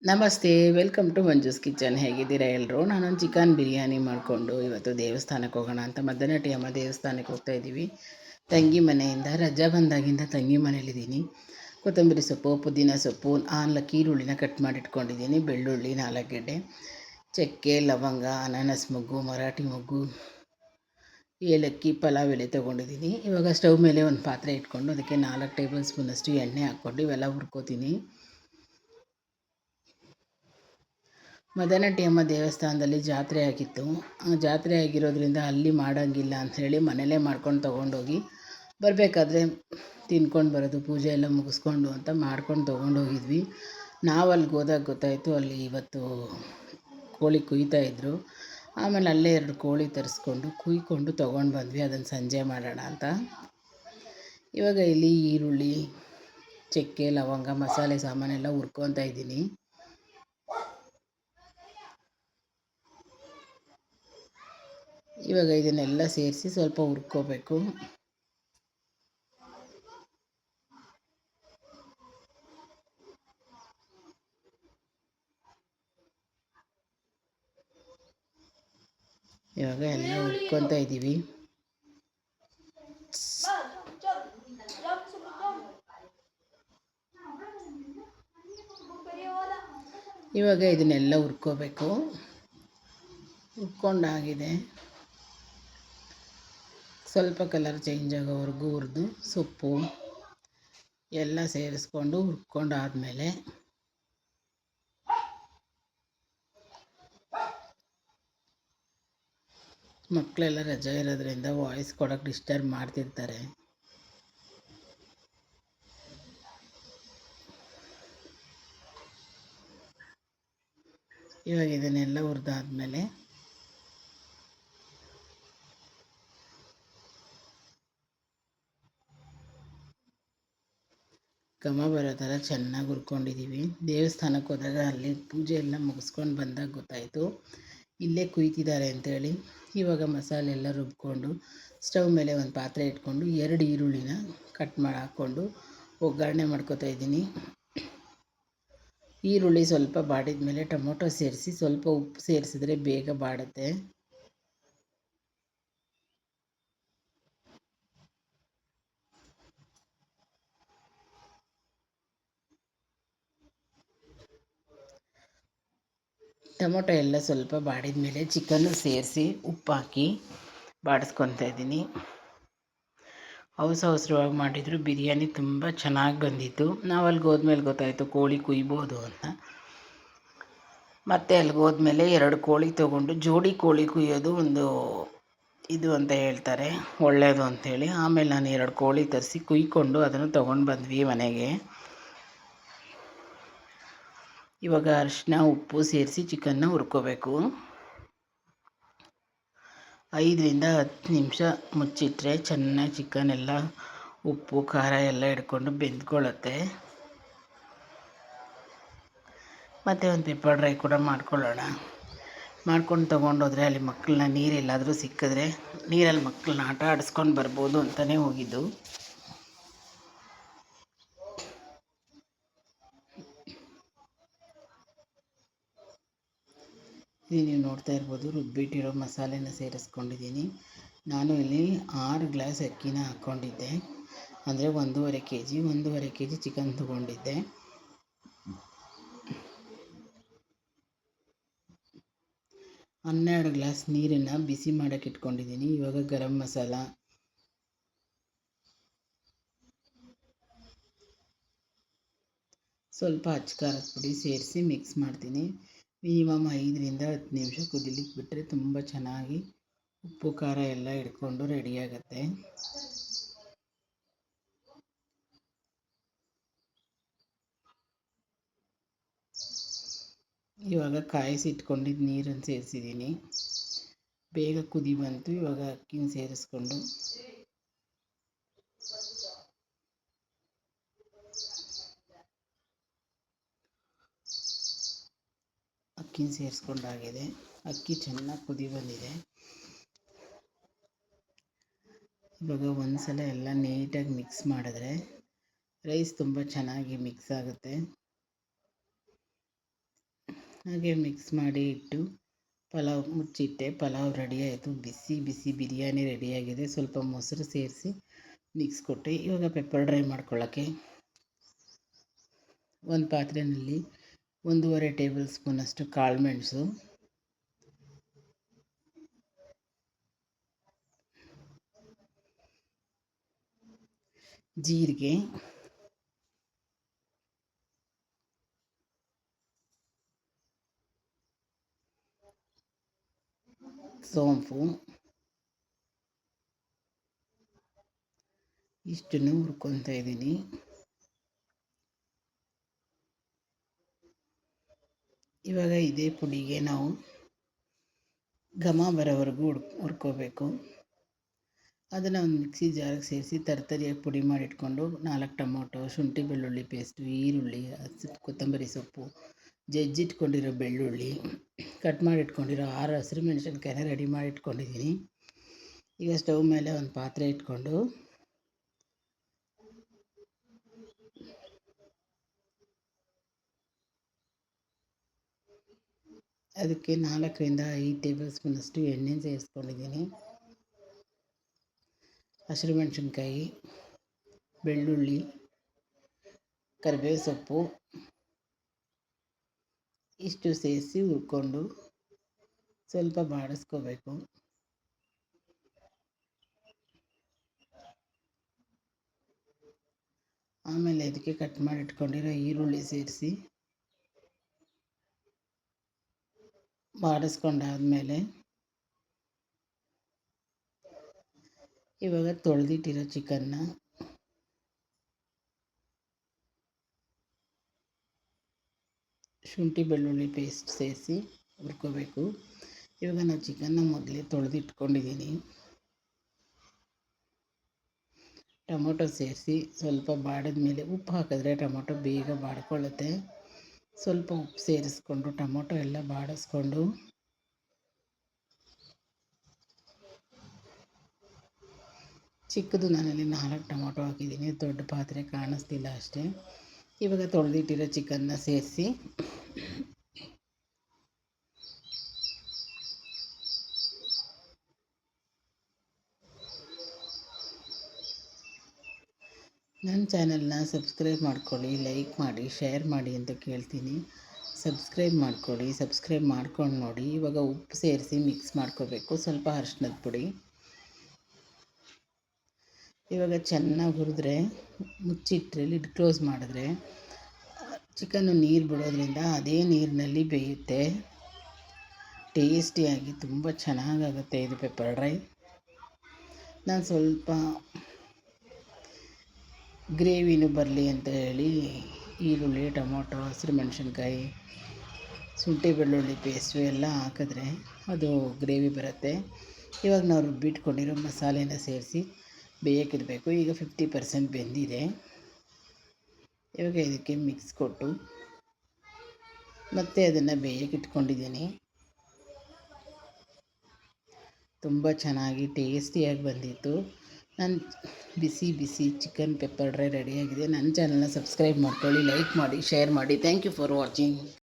ನಮಸ್ತೆ, welcome to Manju's kitchen. ಹೇಗಿದ್ದೀರಾ ಎಲ್ಲರೂ? ನಾನೊಂದು ಚಿಕನ್ ಬಿರಿಯಾನಿ ಮಾಡಿಕೊಂಡು ಇವತ್ತು ದೇವಸ್ಥಾನಕ್ಕೆ ಹೋಗೋಣ ಅಂತ ಮದನಟ್ಟಿ ಅಮ್ಮ ದೇವಸ್ಥಾನಕ್ಕೆ ಹೋಗ್ತಾ ಇದ್ದೀವಿ. ತಂಗಿ ಮನೆಯಿಂದ ರಜಾ ಬಂದಾಗಿಂದ ತಂಗಿ ಮನೇಲಿದ್ದೀನಿ. ಕೊತ್ತಂಬರಿ ಸೊಪ್ಪು, ಪುದೀನ ಸೊಪ್ಪು, 4 ಈರುಳ್ಳಿನ ಕಟ್ ಮಾಡಿ ಇಟ್ಕೊಂಡಿದ್ದೀನಿ, ಬೆಳ್ಳುಳ್ಳಿ 4 ಗೆಡ್ಡೆ, ಚಕ್ಕೆ, ಲವಂಗ, ಅನಾನಸ್ ಮೊಗ್ಗು, ಮರಾಠಿ ಮೊಗ್ಗು, ಏಲಕ್ಕಿ, ಪಲಾವ್ ಎಲೆ ತೊಗೊಂಡಿದ್ದೀನಿ. ಇವಾಗ ಸ್ಟವ್ ಮೇಲೆ ಒಂದು ಪಾತ್ರೆ ಇಟ್ಕೊಂಡು ಅದಕ್ಕೆ 4 ಟೇಬಲ್ ಸ್ಪೂನಷ್ಟು ಎಣ್ಣೆ ಹಾಕ್ಕೊಂಡು ಇವೆಲ್ಲ ಹುರ್ಕೋತೀನಿ. ಮದನಟ್ಟಿ ಅಮ್ಮ ದೇವಸ್ಥಾನದಲ್ಲಿ ಜಾತ್ರೆ ಆಗಿತ್ತು. ಆ ಜಾತ್ರೆ ಆಗಿರೋದ್ರಿಂದ ಅಲ್ಲಿ ಮಾಡೋಂಗಿಲ್ಲ ಅಂಥೇಳಿ ಮನೇಲೇ ಮಾಡ್ಕೊಂಡು ತೊಗೊಂಡೋಗಿ ಬರಬೇಕಾದ್ರೆ ತಿನ್ಕೊಂಡು ಬರೋದು, ಪೂಜೆ ಎಲ್ಲ ಮುಗಿಸ್ಕೊಂಡು ಅಂತ ಮಾಡ್ಕೊಂಡು ತೊಗೊಂಡೋಗಿದ್ವಿ. ನಾವು ಅಲ್ಲಿಗೆ ಹೋದಾಗ ಗೊತ್ತಾಯಿತು, ಅಲ್ಲಿ ಇವತ್ತು ಕೋಳಿ ಕುಯ್ತಾಯಿದ್ರು. ಆಮೇಲೆ ಅಲ್ಲೇ 2 ಕೋಳಿ ತರಿಸ್ಕೊಂಡು ಕುಯ್ಕೊಂಡು ತೊಗೊಂಡು ಬಂದ್ವಿ, ಅದನ್ನು ಸಂಜೆ ಮಾಡೋಣ ಅಂತ. ಇವಾಗ ಇಲ್ಲಿ ಈರುಳ್ಳಿ, ಚಕ್ಕೆ, ಲವಂಗ, ಮಸಾಲೆ ಸಾಮಾನೆಲ್ಲ ಹುರ್ಕೊತಾ ಇದ್ದೀನಿ. ಇವಾಗ ಇದನ್ನೆಲ್ಲ ಸೇರಿಸಿ ಸ್ವಲ್ಪ ಹುರ್ಕೋಬೇಕು. ಇವಾಗ ಎಲ್ಲ ಹುರ್ಕೊತಾ ಇದ್ದೀವಿ. ಇವಾಗ ಇದನ್ನೆಲ್ಲ ಹುರ್ಕೋಬೇಕು. ಹುರ್ಕೊಂಡಾಗಿದೆ, ಸ್ವಲ್ಪ ಕಲರ್ ಚೇಂಜ್ ಆಗೋವರೆಗೂ ಹುರಿದು ಸೊಪ್ಪು ಎಲ್ಲ ಸೇರಿಸ್ಕೊಂಡು ಹುರ್ಕೊಂಡಾದ್ಮೇಲೆ ಮಕ್ಕಳೆಲ್ಲ ರಜೆ ಇರೋದ್ರಿಂದ ವಾಯ್ಸ್ ಕೊಡೋಕ್ಕೆ ಡಿಸ್ಟರ್ಬ್ ಮಾಡ್ತಿರ್ತಾರೆ. ಇವಾಗ ಇದನ್ನೆಲ್ಲ ಹುರಿದಾದ್ಮೇಲೆ ಘಮ ಬರೋ ಥರ ಚೆನ್ನಾಗಿ ಹುರ್ಕೊಂಡಿದ್ದೀವಿ. ದೇವಸ್ಥಾನಕ್ಕೆ ಹೋದಾಗ ಅಲ್ಲಿ ಪೂಜೆ ಎಲ್ಲ ಮುಗಿಸ್ಕೊಂಡು ಬಂದಾಗ ಗೊತ್ತಾಯಿತು ಇಲ್ಲೇ ಕುಯ್ತಿದ್ದಾರೆ ಅಂತೇಳಿ. ಇವಾಗ ಮಸಾಲೆ ಎಲ್ಲ ರುಬ್ಕೊಂಡು ಸ್ಟವ್ ಮೇಲೆ ಒಂದು ಪಾತ್ರೆ ಇಟ್ಕೊಂಡು 2 ಈರುಳ್ಳಿನ ಕಟ್ ಮಾಡಿ ಹಾಕ್ಕೊಂಡು ಒಗ್ಗರಣೆ ಮಾಡ್ಕೊತಾ ಇದ್ದೀನಿ. ಈರುಳ್ಳಿ ಸ್ವಲ್ಪ ಬಾಡಿದ ಮೇಲೆ ಟೊಮೊಟೊ ಸೇರಿಸಿ ಸ್ವಲ್ಪ ಉಪ್ಪು ಸೇರಿಸಿದ್ರೆ ಬೇಗ ಬಾಡುತ್ತೆ. ಟೊಮೊಟೊ ಎಲ್ಲ ಸ್ವಲ್ಪ ಬಾಡಿದ ಮೇಲೆ ಚಿಕನ್ನು ಸೇರಿಸಿ ಉಪ್ಪು ಹಾಕಿ ಬಾಡಿಸ್ಕೊತಾ ಇದ್ದೀನಿ. ಅವಸರವಾಗಿ ಮಾಡಿದ್ರು ಬಿರಿಯಾನಿ ತುಂಬ ಚೆನ್ನಾಗಿ ಬಂದಿತ್ತು. ನಾವು ಅಲ್ಲಿಗೆ ಹೋದ್ಮೇಲೆ ಗೊತ್ತಾಯಿತು ಕೋಳಿ ಕುಯ್ಬೋದು ಅಂತ. ಮತ್ತು ಅಲ್ಲಿಗೆ ಹೋದ್ಮೇಲೆ 2 ಕೋಳಿ ತೊಗೊಂಡು, ಜೋಡಿ ಕೋಳಿ ಕುಯ್ಯೋದು ಒಂದು ಇದು ಅಂತ ಹೇಳ್ತಾರೆ, ಒಳ್ಳೆಯದು ಅಂಥೇಳಿ. ಆಮೇಲೆ ನಾನು 2 ಕೋಳಿ ತರಿಸಿ ಕುಯ್ಕೊಂಡು ಅದನ್ನು ತೊಗೊಂಡು ಬಂದ್ವಿ ಮನೆಗೆ. ಇವಾಗ ಅರಿಶಿನ ಉಪ್ಪು ಸೇರಿಸಿ ಚಿಕನ್ನ ಹುರ್ಕೋಬೇಕು. 5ರಿಂದ 10 ನಿಮಿಷ ಮುಚ್ಚಿಟ್ರೆ ಚೆನ್ನಾಗಿ ಚಿಕನ್ ಎಲ್ಲ ಉಪ್ಪು ಖಾರ ಎಲ್ಲ ಹಿಡ್ಕೊಂಡು ಬೆಂದ್ಕೊಳ್ಳುತ್ತೆ. ಮತ್ತು ಒಂದು ಪೆಪ್ಪರ್ ಡ್ರೈ ಕೂಡ ಮಾಡ್ಕೊಳ್ಳೋಣ. ಮಾಡ್ಕೊಂಡು ತೊಗೊಂಡೋದ್ರೆ ಅಲ್ಲಿ ಮಕ್ಕಳನ್ನ ನೀರೆಲ್ಲಾದರೂ ಸಿಕ್ಕಿದ್ರೆ ನೀರಲ್ಲಿ ಮಕ್ಕಳನ್ನ ಆಟ ಆಡಿಸ್ಕೊಂಡು ಬರ್ಬೋದು ಅಂತಲೇ ಹೋಗಿದ್ದು. ಇಲ್ಲಿ ನೀವು ನೋಡ್ತಾ ಇರ್ಬೋದು, ರುಬ್ಬಿಟ್ಟಿರೋ ಮಸಾಲೆನ ಸೇರಿಸ್ಕೊಂಡಿದ್ದೀನಿ. ನಾನು ಇಲ್ಲಿ 6 ಗ್ಲಾಸ್ ಅಕ್ಕಿನ ಹಾಕ್ಕೊಂಡಿದ್ದೆ, ಅಂದರೆ 1.5 ಕೆ ಜಿ ಚಿಕನ್ ತೊಗೊಂಡಿದ್ದೆ. ಹನ್ನೆರಡು ಗ್ಲಾಸ್ ನೀರನ್ನು ಬಿಸಿ ಮಾಡೋಕ್ಕೆ ಇಟ್ಕೊಂಡಿದ್ದೀನಿ. ಇವಾಗ ಗರಂ ಮಸಾಲ, ಸ್ವಲ್ಪ ಅಚ್ಚ ಪುಡಿ ಸೇರಿಸಿ ಮಿಕ್ಸ್ ಮಾಡ್ತೀನಿ. ಮಿನಿಮಮ್ 5ರಿಂದ 10 ನಿಮಿಷ ಕುದಿಲಿಕ್ಕೆ ಬಿಟ್ಟರೆ ತುಂಬ ಚೆನ್ನಾಗಿ ಉಪ್ಪು ಖಾರ ಎಲ್ಲ ಹಿಡ್ಕೊಂಡು ರೆಡಿಯಾಗತ್ತೆ. ಇವಾಗ ಕಾಯಿಸಿಟ್ಕೊಂಡಿದ್ದು ನೀರನ್ನು ಸೇರಿಸಿದ್ದೀನಿ. ಬೇಗ ಕುದಿ ಬಂತು. ಇವಾಗ ಅಕ್ಕಿನ ಸೇರಿಸ್ಕೊಂಡು ಸೇರಿಸ್ಕೊಂಡಾಗಿದೆ. ಅಕ್ಕಿ ಚೆನ್ನಾಗಿ ಕುದಿ ಬಂದಿದೆ. ಇವಾಗ ಒಂದು ಸಲ ಎಲ್ಲ ನೀಟಾಗಿ ಮಿಕ್ಸ್ ಮಾಡಿದ್ರೆ ರೈಸ್ ತುಂಬ ಚೆನ್ನಾಗಿ ಮಿಕ್ಸ್ ಆಗುತ್ತೆ. ಹಾಗೆ ಮಿಕ್ಸ್ ಮಾಡಿ ಇಟ್ಟು ಪಲಾವ್ ಮುಚ್ಚಿಟ್ಟೆ. ಪಲಾವ್ ರೆಡಿ ಆಯಿತು. ಬಿಸಿ ಬಿಸಿ ಬಿರಿಯಾನಿ ರೆಡಿಯಾಗಿದೆ. ಸ್ವಲ್ಪ ಮೊಸರು ಸೇರಿಸಿ ಮಿಕ್ಸ್ ಕೊಟ್ಟೆ. ಇವಾಗ ಪೆಪ್ಪರ್ ಡ್ರೈ ಮಾಡ್ಕೊಳ್ಳೋಕ್ಕೆ ಒಂದು ಪಾತ್ರೆಯಲ್ಲಿ 1.5 ಟೇಬಲ್ ಸ್ಪೂನಷ್ಟು ಕಾಳುಮೆಣಸು, ಜೀರಿಗೆ, ಸೋಂಪು ಇಷ್ಟನ್ನು ಹುರ್ಕೊತಾ ಇದ್ದೀನಿ. ಇವಾಗ ಇದೇ ಪುಡಿಗೆ ನಾವು ಘಮ ಬರೋವರೆಗೂ ಹುರ್ಕೋಬೇಕು. ಅದನ್ನು ಒಂದು ಮಿಕ್ಸಿ ಜಾರಿಗೆ ಸೇರಿಸಿ ತರ್ತರಿಯಾಗಿ ಪುಡಿ ಮಾಡಿಟ್ಕೊಂಡು 4 ಟೊಮೊಟೊ, ಶುಂಠಿ ಬೆಳ್ಳುಳ್ಳಿ ಪೇಸ್ಟು, ಈರುಳ್ಳಿ, ಕೊತ್ತಂಬರಿ ಸೊಪ್ಪು, ಜಜ್ಜಿಟ್ಕೊಂಡಿರೋ ಬೆಳ್ಳುಳ್ಳಿ, ಕಟ್ ಮಾಡಿಟ್ಕೊಂಡಿರೋ 6 ಹಸಿರು ಮೆಣಸಿನ್ಕಾಯಿನ ರೆಡಿ ಮಾಡಿ ಇಟ್ಕೊಂಡಿದ್ದೀನಿ. ಈಗ ಸ್ಟವ್ ಮೇಲೆ ಒಂದು ಪಾತ್ರೆ ಇಟ್ಕೊಂಡು ಅದಕ್ಕೆ 4ರಿಂದ 5 ಟೇಬಲ್ ಸ್ಪೂನಷ್ಟು ಎಣ್ಣೆ ಸೇರಿಸ್ಕೊಂಡಿದ್ದೀನಿ. ಹಸಿರು ಮೆಣಸಿನ್ಕಾಯಿ, ಬೆಳ್ಳುಳ್ಳಿ, ಕರಿಬೇವು ಸೊಪ್ಪು ಇಷ್ಟು ಸೇರಿಸಿ ಹುರ್ಕೊಂಡು ಸ್ವಲ್ಪ ಬಾಡಿಸ್ಕೋಬೇಕು. ಆಮೇಲೆ ಇದಕ್ಕೆ ಕಟ್ ಮಾಡಿ ಇಟ್ಕೊಂಡಿರೋ ಈರುಳ್ಳಿ ಸೇರಿಸಿ ಬಾಡಿಸ್ಕೊಂಡಾದ್ಮೇಲೆ ಇವಾಗ ತೊಳೆದಿಟ್ಟಿರೋ ಚಿಕನ್ನ ಶುಂಠಿ ಬೆಳ್ಳುಳ್ಳಿ ಪೇಸ್ಟ್ ಸೇರಿಸಿ ಹುರ್ಕೋಬೇಕು. ಇವಾಗ ನಾನು ಚಿಕನ್ನ ಮೊದಲೇ ತೊಳೆದಿಟ್ಕೊಂಡಿದ್ದೀನಿ. ಟೊಮೊಟೊ ಸೇರಿಸಿ ಸ್ವಲ್ಪ ಬಾಡಿದ ಮೇಲೆ ಉಪ್ಪು ಹಾಕಿದ್ರೆ ಟೊಮೊಟೊ ಬೇಗ ಬಾಡ್ಕೊಳ್ಳುತ್ತೆ. ಸ್ವಲ್ಪ ಉಪ್ಪು ಸೇರಿಸ್ಕೊಂಡು ಟೊಮೊಟೊ ಎಲ್ಲ ಬಾಡಿಸ್ಕೊಂಡು ಚಿಕ್ಕದು ನಾನಲ್ಲಿ 4 ಟೊಮೊಟೊ ಹಾಕಿದ್ದೀನಿ. ದೊಡ್ಡ ಪಾತ್ರೆ ಕಾಣಿಸ್ತಿಲ್ಲ ಅಷ್ಟೇ. ಇವಾಗ ತೊಳೆದಿಟ್ಟಿರೋ ಚಿಕನ್ನ ಸೇರಿಸಿ ನನ್ನ ಚಾನಲ್ನ ಸಬ್ಸ್ಕ್ರೈಬ್ ಮಾಡ್ಕೊಳ್ಳಿ, ಲೈಕ್ ಮಾಡಿ, ಶೇರ್ ಮಾಡಿ ಅಂತ ಕೇಳ್ತೀನಿ. ಸಬ್ಸ್ಕ್ರೈಬ್ ಮಾಡ್ಕೊಳ್ಳಿ, ಸಬ್ಸ್ಕ್ರೈಬ್ ಮಾಡ್ಕೊಂಡು ನೋಡಿ. ಇವಾಗ ಉಪ್ಪು ಸೇರಿಸಿ ಮಿಕ್ಸ್ ಮಾಡ್ಕೋಬೇಕು. ಸ್ವಲ್ಪ ಅರಿಶಿನದ ಪುಡಿ. ಇವಾಗ ಚೆನ್ನಾಗಿ ಹುರಿದ್ರೆ ಮುಚ್ಚಿಟ್ಟರೆ ಲಿಡ್ ಕ್ಲೋಸ್ ಮಾಡಿದ್ರೆ ಚಿಕನ್ನು ನೀರು ಬಿಡೋದ್ರಿಂದ ಅದೇ ನೀರಿನಲ್ಲಿ ಬೇಯುತ್ತೆ. ಟೇಸ್ಟಿಯಾಗಿ ತುಂಬ ಚೆನ್ನಾಗಾಗುತ್ತೆ ಇದು ಪೆಪ್ಪರ್ ಡ್ರೈ. ನಾನು ಸ್ವಲ್ಪ ಗ್ರೇವಿನೂ ಬರಲಿ ಅಂತ ಹೇಳಿ ಈರುಳ್ಳಿ, ಟೊಮೊಟೊ, ಹಸಿರು ಮೆಣಸಿನ್ಕಾಯಿ, ಶುಂಠಿ ಬೆಳ್ಳುಳ್ಳಿ ಪೇಸ್ಟು ಎಲ್ಲ ಹಾಕಿದ್ರೆ ಅದು ಗ್ರೇವಿ ಬರುತ್ತೆ. ಇವಾಗ ನಾವು ರುಬ್ಬಿಟ್ಕೊಂಡಿರೋ ಮಸಾಲೆನ ಸೇರಿಸಿ ಬೇಯಕ್ಕಿಡಬೇಕು. ಈಗ 50% ಬೆಂದಿದೆ. ಇವಾಗ ಇದಕ್ಕೆ ಮಿಕ್ಸ್ ಕೊಟ್ಟು ಮತ್ತೆ ಅದನ್ನು ಬೇಯಕ್ಕಿಟ್ಕೊಂಡಿದ್ದೀನಿ. ತುಂಬ ಚೆನ್ನಾಗಿ ಟೇಸ್ಟಿಯಾಗಿ ಬಂದಿತ್ತು. ನನ್ನ ಬಿಸಿ ಬಿಸಿ ಚಿಕನ್ ಪೆಪ್ಪರ್ ಡ್ರೈ ರೆಡಿಯಾಗಿದೆ. ನನ್ನ ಚಾನಲ್ನ ಸಬ್ಸ್ಕ್ರೈಬ್ ಮಾಡ್ಕೊಳ್ಳಿ, ಲೈಕ್ ಮಾಡಿ, ಶೇರ್ ಮಾಡಿ. Thank you for watching.